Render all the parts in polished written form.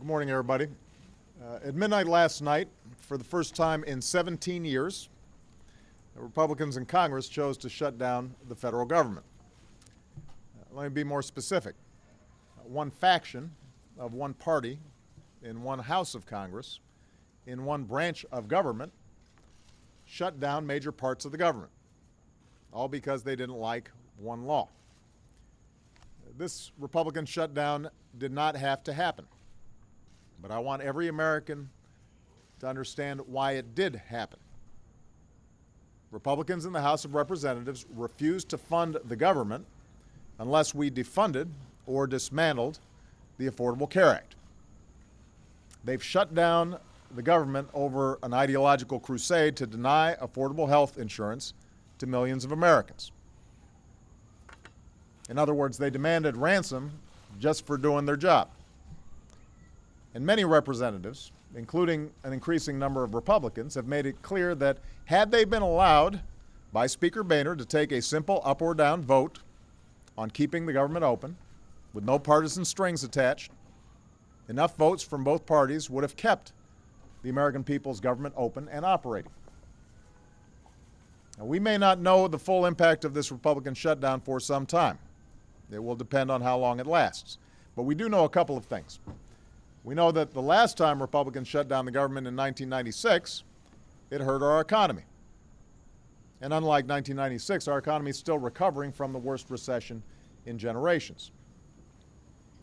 Good morning, everybody. At midnight last night, for the first time in 17 years, the Republicans in Congress chose to shut down the federal government. Let me be more specific. One faction of one party in one house of Congress, in one branch of government, shut down major parts of the government, all because they didn't like one law. This Republican shutdown did not have to happen, but I want every American to understand why it did happen. Republicans in the House of Representatives refused to fund the government unless we defunded or dismantled the Affordable Care Act. They've shut down the government over an ideological crusade to deny affordable health insurance to millions of Americans. In other words, they demanded ransom just for doing their job. And many representatives, including an increasing number of Republicans, have made it clear that had they been allowed by Speaker Boehner to take a simple up or down vote on keeping the government open, with no partisan strings attached, enough votes from both parties would have kept the American people's government open and operating. Now, we may not know the full impact of this Republican shutdown for some time. It will depend on how long it lasts. But we do know a couple of things. We know that the last time Republicans shut down the government in 1996, it hurt our economy. And unlike 1996, our economy is still recovering from the worst recession in generations.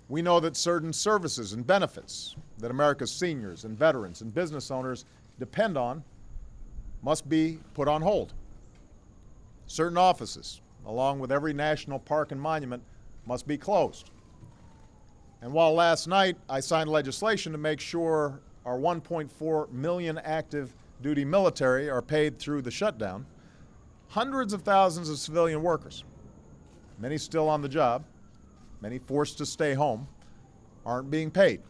We know that certain services and benefits that America's seniors and veterans and business owners depend on must be put on hold. Certain offices, along with every national park and monument, must be closed. And while last night I signed legislation to make sure our 1.4 million active duty military are paid through the shutdown, hundreds of thousands of civilian workers, many still on the job, many forced to stay home, aren't being paid,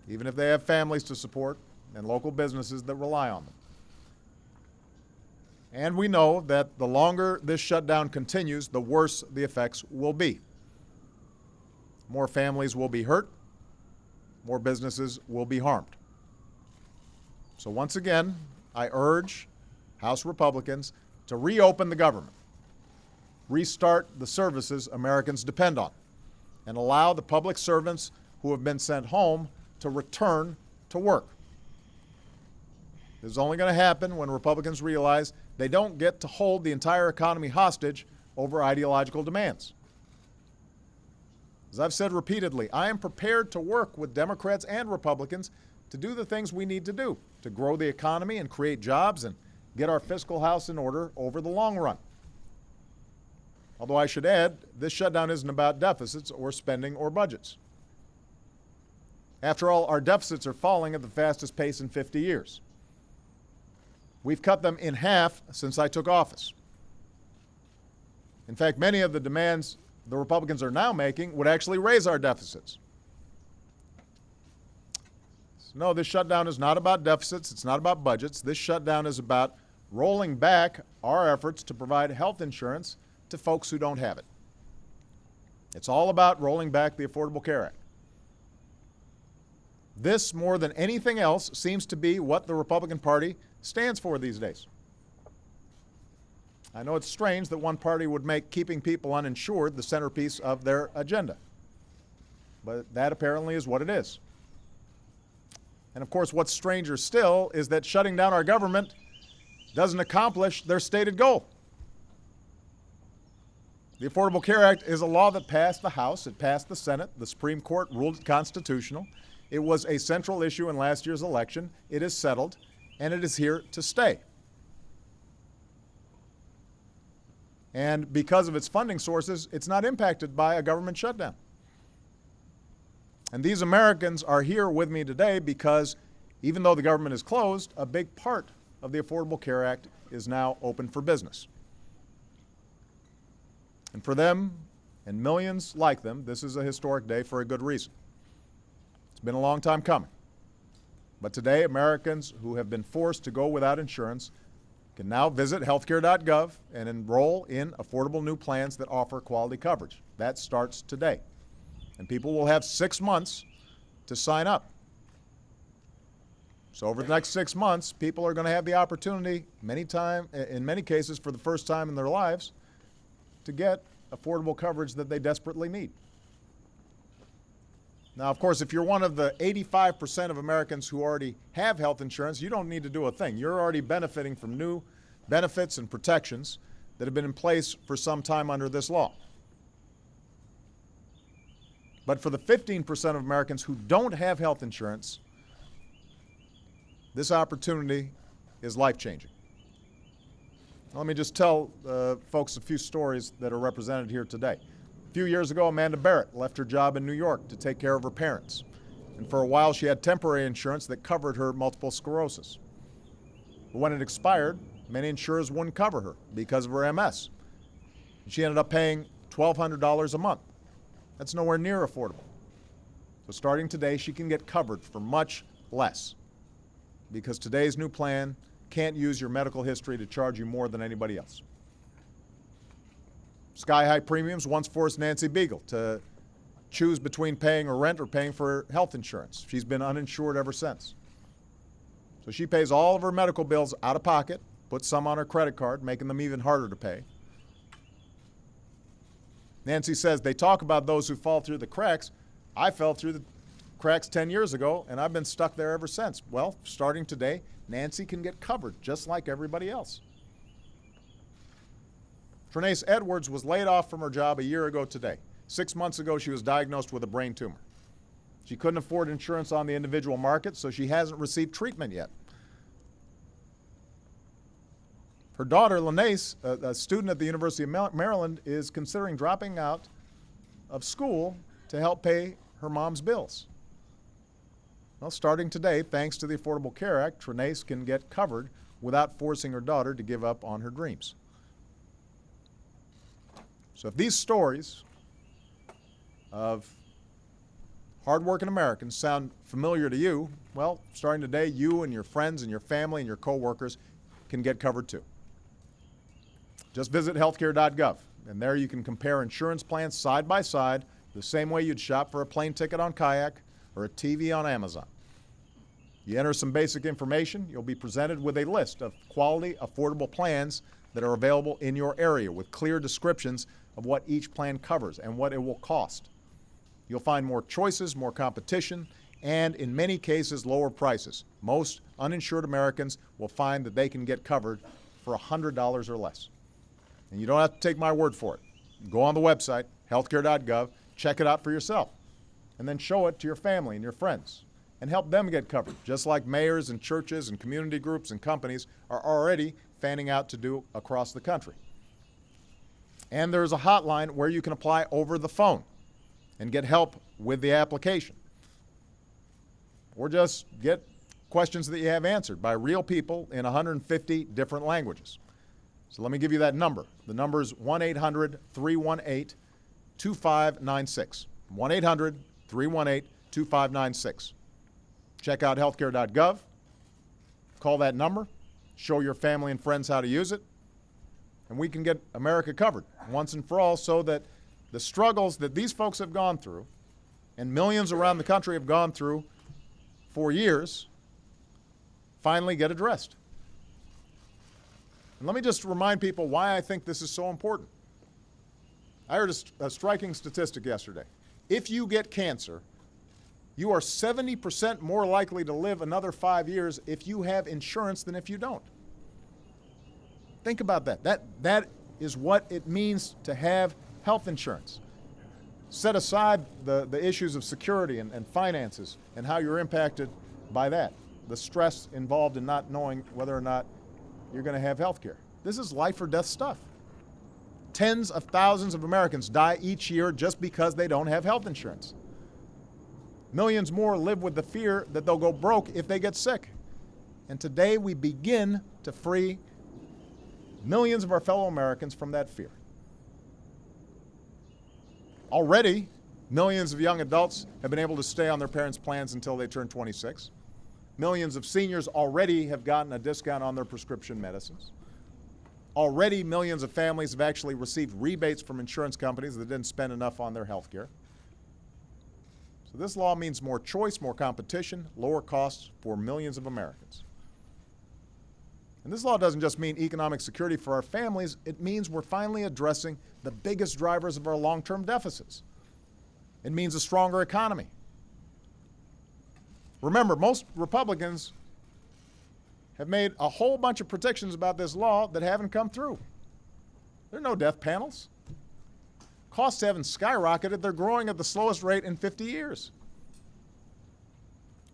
even if they have families to support and local businesses that rely on them. And we know that the longer this shutdown continues, the worse the effects will be. More families will be hurt, more businesses will be harmed. So once again, I urge House Republicans to reopen the government, restart the services Americans depend on, and allow the public servants who have been sent home to return to work. This is only going to happen when Republicans realize they don't get to hold the entire economy hostage over ideological demands. As I've said repeatedly, I am prepared to work with Democrats and Republicans to do the things we need to do to grow the economy and create jobs and get our fiscal house in order over the long run. Although I should add, this shutdown isn't about deficits or spending or budgets. After all, our deficits are falling at the fastest pace in 50 years. We've cut them in half since I took office. In fact, many of the demands the Republicans are now making would actually raise our deficits. So no, this shutdown is not about deficits. It's not about budgets. This shutdown is about rolling back our efforts to provide health insurance to folks who don't have it. It's all about rolling back the Affordable Care Act. This, more than anything else, seems to be what the Republican Party stands for these days. I know it's strange that one party would make keeping people uninsured the centerpiece of their agenda, but that apparently is what it is. And of course, what's stranger still is that shutting down our government doesn't accomplish their stated goal. The Affordable Care Act is a law that passed the House, it passed the Senate, the Supreme Court ruled it constitutional. It was a central issue in last year's election. It is settled, and it is here to stay. And because of its funding sources, it's not impacted by a government shutdown. And these Americans are here with me today because even though the government is closed, a big part of the Affordable Care Act is now open for business. And for them, and millions like them, this is a historic day for a good reason. It's been a long time coming. But today, Americans who have been forced to go without insurance can now visit healthcare.gov and enroll in affordable new plans that offer quality coverage. That starts today. And people will have 6 months to sign up. So over the next 6 months, people are going to have the opportunity, in many cases for the first time in their lives, to get affordable coverage that they desperately need. Now, of course, if you're one of the 85% of Americans who already have health insurance, you don't need to do a thing. You're already benefiting from new benefits and protections that have been in place for some time under this law. But for the 15% of Americans who don't have health insurance, this opportunity is life-changing. Let me just tell folks a few stories that are represented here today. A few years ago, Amanda Barrett left her job in New York to take care of her parents. And for a while, she had temporary insurance that covered her multiple sclerosis. But when it expired, many insurers wouldn't cover her because of her MS. She ended up paying $1,200 a month. That's nowhere near affordable. So starting today, she can get covered for much less, because today's new plan can't use your medical history to charge you more than anybody else. Sky-high premiums once forced Nancy Beagle to choose between paying her rent or paying for health insurance. She's been uninsured ever since. So she pays all of her medical bills out of pocket, puts some on her credit card, making them even harder to pay. Nancy says, they talk about those who fall through the cracks. I fell through the cracks 10 years ago, and I've been stuck there ever since. Well, starting today, Nancy can get covered just like everybody else. Trinace Edwards was laid off from her job a year ago today. 6 months ago, she was diagnosed with a brain tumor. She couldn't afford insurance on the individual market, so she hasn't received treatment yet. Her daughter, Lanace, a student at the University of Maryland, is considering dropping out of school to help pay her mom's bills. Well, starting today, thanks to the Affordable Care Act, Trinace can get covered without forcing her daughter to give up on her dreams. So if these stories of hardworking Americans sound familiar to you, well, starting today, you and your friends and your family and your coworkers can get covered too. Just visit healthcare.gov, and there you can compare insurance plans side by side the same way you'd shop for a plane ticket on Kayak or a TV on Amazon. You enter some basic information, you'll be presented with a list of quality, affordable plans that are available in your area with clear descriptions of what each plan covers and what it will cost. You'll find more choices, more competition, and in many cases, lower prices. Most uninsured Americans will find that they can get covered for $100 or less. And you don't have to take my word for it. Go on the website, healthcare.gov, check it out for yourself, and then show it to your family and your friends, and help them get covered, just like mayors and churches and community groups and companies are already fanning out to do across the country. And there's a hotline where you can apply over the phone and get help with the application, or just get questions that you have answered by real people in 150 different languages. So let me give you that number. The number is 1-800-318-2596. 1-800-318-2596. Check out healthcare.gov. Call that number. Show your family and friends how to use it. And we can get America covered once and for all, so that the struggles that these folks have gone through, and millions around the country have gone through for years, finally get addressed. And let me just remind people why I think this is so important. I heard a striking statistic yesterday. If you get cancer, you are 70% more likely to live another 5 years if you have insurance than if you don't. Think about that. That is what it means to have health insurance. Set aside the issues of security and finances and how you're impacted by that, the stress involved in not knowing whether or not you're going to have health care. This is life or death stuff. Tens of thousands of Americans die each year just because they don't have health insurance. Millions more live with the fear that they'll go broke if they get sick. And today we begin to free millions of our fellow Americans from that fear. Already, millions of young adults have been able to stay on their parents' plans until they turn 26. Millions of seniors already have gotten a discount on their prescription medicines. Already, millions of families have actually received rebates from insurance companies that didn't spend enough on their health care. So So this law means more choice, more competition, lower costs for millions of Americans. And this law doesn't just mean economic security for our families, it means we're finally addressing the biggest drivers of our long-term deficits. It means a stronger economy. Remember, most Republicans have made a whole bunch of predictions about this law that haven't come through. There are no death panels. Costs haven't skyrocketed. They're growing at the slowest rate in 50 years.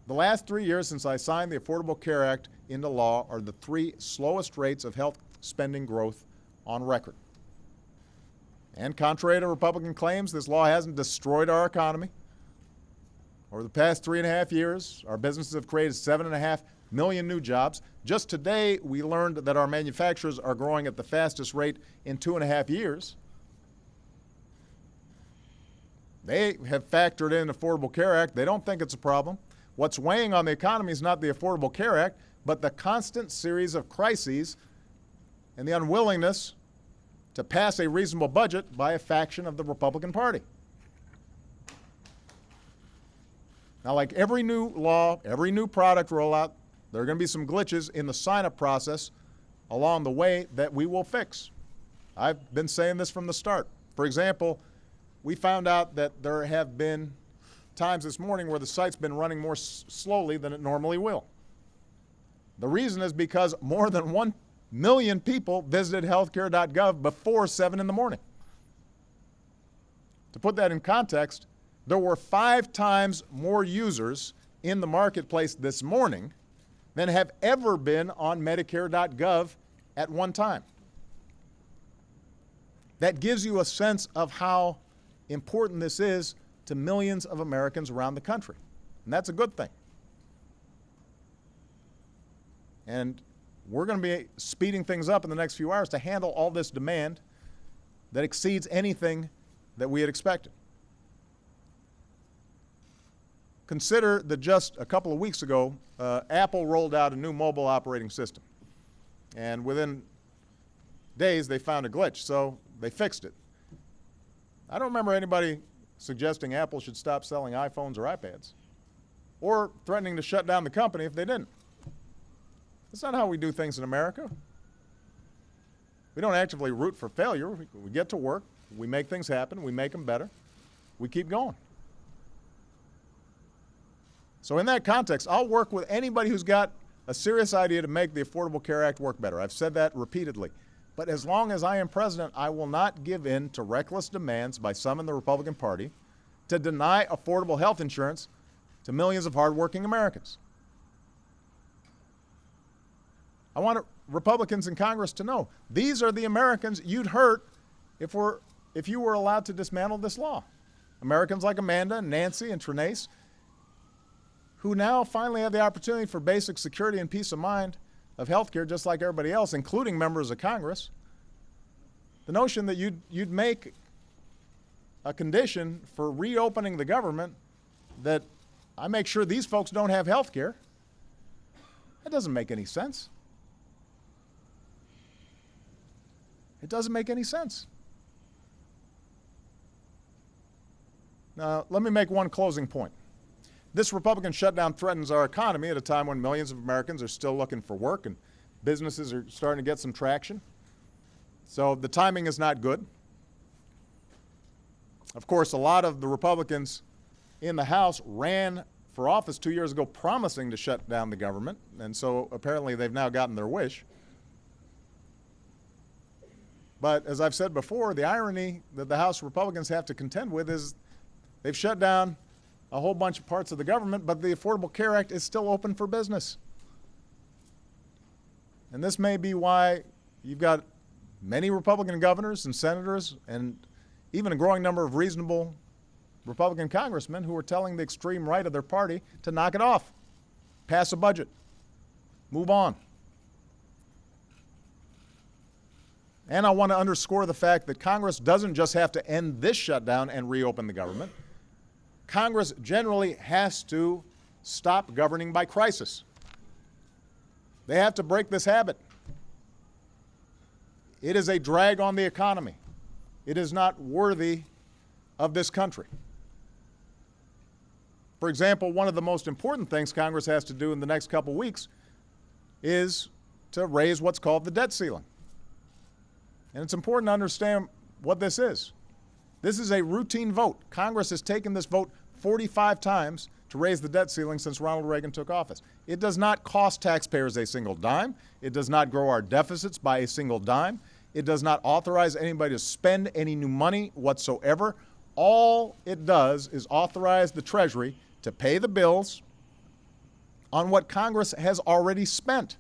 The last 3 years since I signed the Affordable Care Act into law are the 3 slowest rates of health spending growth on record. And contrary to Republican claims, this law hasn't destroyed our economy. Over the past 3.5 years, our businesses have created 7.5 million new jobs. Just today, we learned that our manufacturers are growing at the fastest rate in 2.5 years. They have factored in the Affordable Care Act. They don't think it's a problem. What's weighing on the economy is not the Affordable Care Act, but the constant series of crises and the unwillingness to pass a reasonable budget by a faction of the Republican Party. Now, like every new law, every new product rollout, there are going to be some glitches in the sign-up process along the way that we will fix. I've been saying this from the start. For example, we found out that there have been times this morning where the site's been running more slowly than it normally will. The reason is because more than 1 million people visited healthcare.gov before 7 in the morning. To put that in context, there were 5 times more users in the marketplace this morning than have ever been on Medicare.gov at one time. That gives you a sense of how important this is to millions of Americans around the country. And that's a good thing. And we're going to be speeding things up in the next few hours to handle all this demand that exceeds anything that we had expected. Consider that just a couple of weeks ago, Apple rolled out a new mobile operating system. And within days, they found a glitch, so they fixed it. I don't remember anybody suggesting Apple should stop selling iPhones or iPads, or threatening to shut down the company if they didn't. That's not how we do things in America. We don't actively root for failure. We get to work, we make things happen, we make them better, we keep going. So in that context, I'll work with anybody who's got a serious idea to make the Affordable Care Act work better. I've said that repeatedly. But as long as I am president, I will not give in to reckless demands by some in the Republican Party to deny affordable health insurance to millions of hardworking Americans. I want Republicans in Congress to know these are the Americans you'd hurt if you were allowed to dismantle this law. Americans like Amanda and Nancy and Trenace, who now finally have the opportunity for basic security and peace of mind of health care just like everybody else, including members of Congress. The notion that you'd make a condition for reopening the government that I make sure these folks don't have health care, that doesn't make any sense. It doesn't make any sense. Now, let me make one closing point. This Republican shutdown threatens our economy at a time when millions of Americans are still looking for work and businesses are starting to get some traction. So the timing is not good. Of course, a lot of the Republicans in the House ran for office 2 years ago promising to shut down the government, and so apparently they've now gotten their wish. But as I've said before, the irony that the House Republicans have to contend with is they've shut down a whole bunch of parts of the government, but the Affordable Care Act is still open for business. And this may be why you've got many Republican governors and senators and even a growing number of reasonable Republican congressmen who are telling the extreme right of their party to knock it off, pass a budget, move on. And I want to underscore the fact that Congress doesn't just have to end this shutdown and reopen the government. Congress generally has to stop governing by crisis. They have to break this habit. It is a drag on the economy. It is not worthy of this country. For example, one of the most important things Congress has to do in the next couple weeks is to raise what's called the debt ceiling. And it's important to understand what this is. This is a routine vote. Congress has taken this vote 45 times to raise the debt ceiling since Ronald Reagan took office. It does not cost taxpayers a single dime. It does not grow our deficits by a single dime. It does not authorize anybody to spend any new money whatsoever. All it does is authorize the Treasury to pay the bills on what Congress has already spent.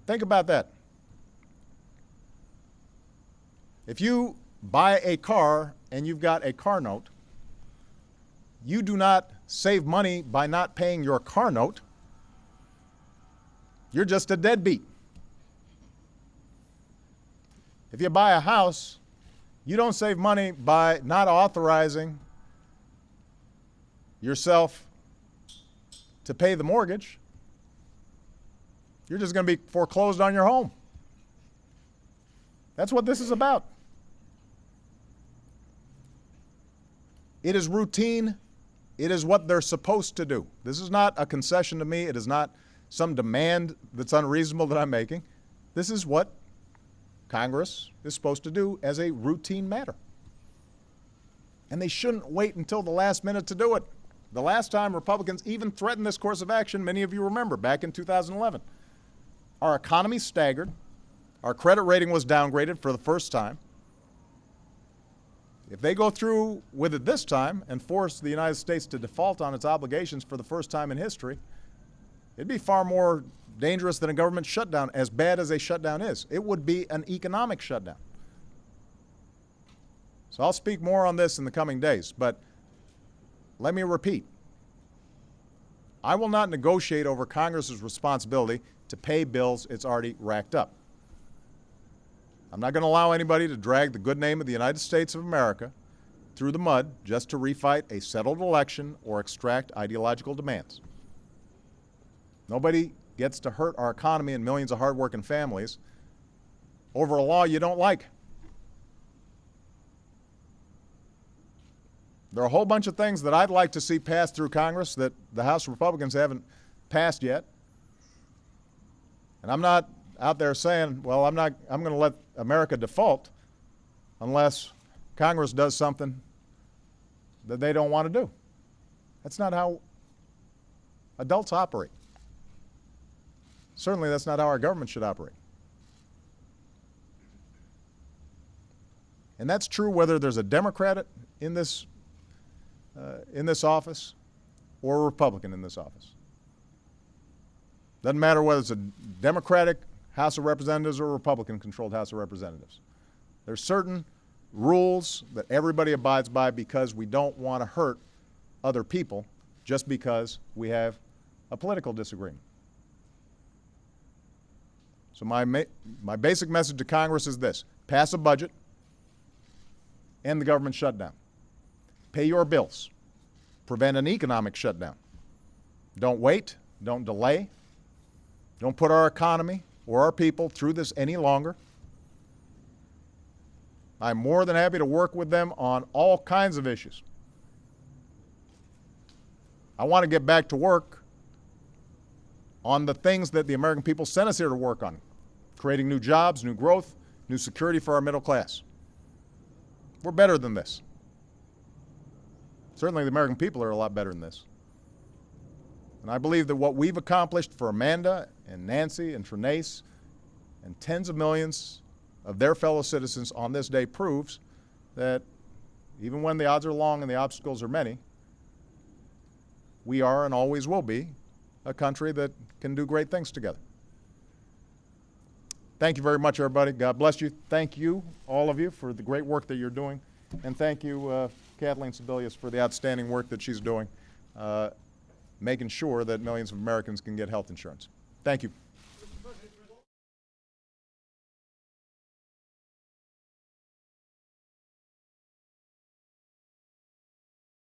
Think about that. If you buy a car and you've got a car note, you do not save money by not paying your car note. You're just a deadbeat. If you buy a house, you don't save money by not authorizing yourself to pay the mortgage. You're just going to be foreclosed on your home. That's what this is about. It is routine. It is what they're supposed to do. This is not a concession to me. It is not some demand that's unreasonable that I'm making. This is what Congress is supposed to do as a routine matter. And they shouldn't wait until the last minute to do it. The last time Republicans even threatened this course of action, many of you remember, back in 2011. Our economy staggered. Our credit rating was downgraded for the first time. If they go through with it this time and force the United States to default on its obligations for the first time in history, it'd be far more dangerous than a government shutdown, as bad as a shutdown is. It would be an economic shutdown. So I'll speak more on this in the coming days, but let me repeat. I will not negotiate over Congress's responsibility to pay bills it's already racked up. I'm not going to allow anybody to drag the good name of the United States of America through the mud just to refight a settled election or extract ideological demands. Nobody gets to hurt our economy and millions of hardworking families over a law you don't like. There are a whole bunch of things that I'd like to see passed through Congress that the House Republicans haven't passed yet. And I'm not out there saying, well, I'm going to let America default unless Congress does something that they don't want to do. That's not how adults operate. Certainly that's not how our government should operate. And that's true whether there's a Democrat in this office or a Republican in this office. Doesn't matter whether it's a Democratic House of Representatives or a Republican-controlled House of Representatives. There's certain rules that everybody abides by because we don't want to hurt other people just because we have a political disagreement. So my basic message to Congress is this: pass a budget, end the government shutdown, pay your bills, prevent an economic shutdown. Don't wait, don't delay, don't put our economy or our people through this any longer. I'm more than happy to work with them on all kinds of issues. I want to get back to work on the things that the American people sent us here to work on: creating new jobs, new growth, new security for our middle class. We're better than this. Certainly the American people are a lot better than this. And I believe that what we've accomplished for Amanda and Nancy and Trinace and tens of millions of their fellow citizens on this day proves that even when the odds are long and the obstacles are many, we are and always will be a country that can do great things together. Thank you very much, everybody. God bless you. Thank you, all of you, for the great work that you're doing. And thank you, Kathleen Sebelius, for the outstanding work that she's doing, making sure that millions of Americans can get health insurance. Thank you.